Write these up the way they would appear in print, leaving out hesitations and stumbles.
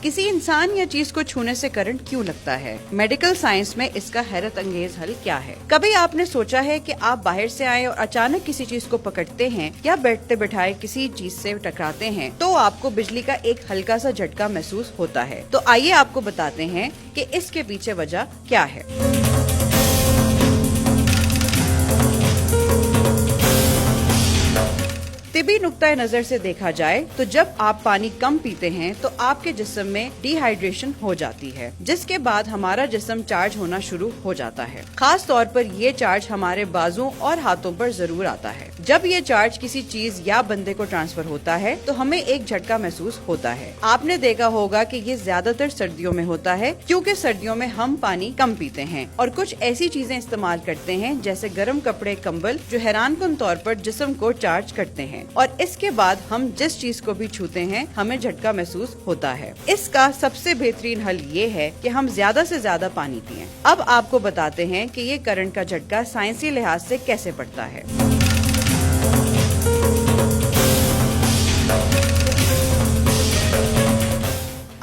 किसी इंसान या चीज को छूने से करंट क्यों लगता है? मेडिकल साइंस में इसका हैरत अंगेज हल क्या है? कभी आपने सोचा है कि आप बाहर से आए और अचानक किसी चीज को पकड़ते हैं या बैठते बैठाए किसी चीज से टकराते हैं तो आपको बिजली का एक हल्का सा झटका महसूस होता है। तो आइए आपको बताते हैं कि इसके पीछे वजह क्या है। तिबी नुक्ता नजर से देखा जाए तो जब आप पानी कम पीते हैं तो आपके जिस्म में डिहाइड्रेशन हो जाती है, जिसके बाद हमारा जिस्म चार्ज होना शुरू हो जाता है। खास तौर पर ये चार्ज हमारे बाजुओं और हाथों पर जरूर आता है। जब ये चार्ज किसी चीज या बंदे को ट्रांसफर होता है तो हमें एक झटका महसूस होता है। आपने देखा होगा कि ये ज्यादातर सर्दियों में होता है, क्योंकि सर्दियों में हम पानी कम पीते हैं और कुछ ऐसी चीजें इस्तेमाल करते हैं जैसे गर्म कपड़े, कंबल, जो हैरानकुन तौर पर जिस्म को चार्ज करते हैं, और इसके बाद हम जिस चीज को भी छूते हैं हमें झटका महसूस होता है। इसका सबसे बेहतरीन हल ये है कि हम ज्यादा से ज्यादा पानी पिएं। अब आपको बताते हैं कि ये करंट का झटका साइंसी लिहाज से कैसे पड़ता है।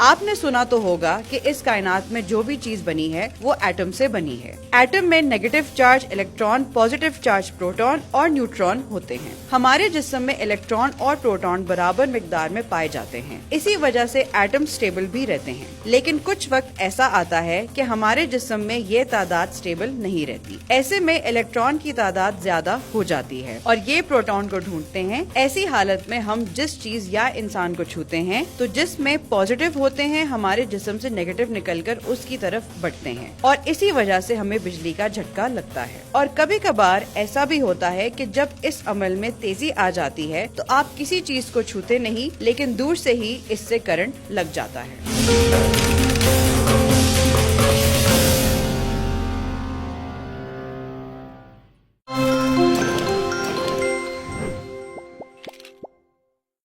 आपने सुना तो होगा कि इस कायनात में जो भी चीज बनी है वो एटम से बनी है। एटम में negative charge electron, positive charge proton और न्यूट्रॉन होते हैं। हमारे जिस्म में इलेक्ट्रॉन और प्रोटॉन बराबर मिकदार में पाए जाते हैं। इसी वजह से एटम स्टेबल भी रहते हैं। लेकिन कुछ वक्त ऐसा आता है कि हमारे जिस्म में ये तादाद स्टेबल नहीं रहती। ऐसे में इलेक्ट्रॉन की तादाद ज्यादा हो जाती है और ये प्रोटॉन को ढूंढते हैं। ऐसी हालत में हम जिस चीज या इंसान को छूते हैं तो जिसमें पॉजिटिव होते हैं हमारे जिस्म से नेगेटिव निकलकर उसकी तरफ बढ़ते हैं और इसी वजह से हमें बिजली का झटका लगता है। और कभी कभार ऐसा भी होता है कि जब इस अमल में तेजी आ जाती है तो आप किसी चीज को छूते नहीं, लेकिन दूर से ही इससे करंट लग जाता है।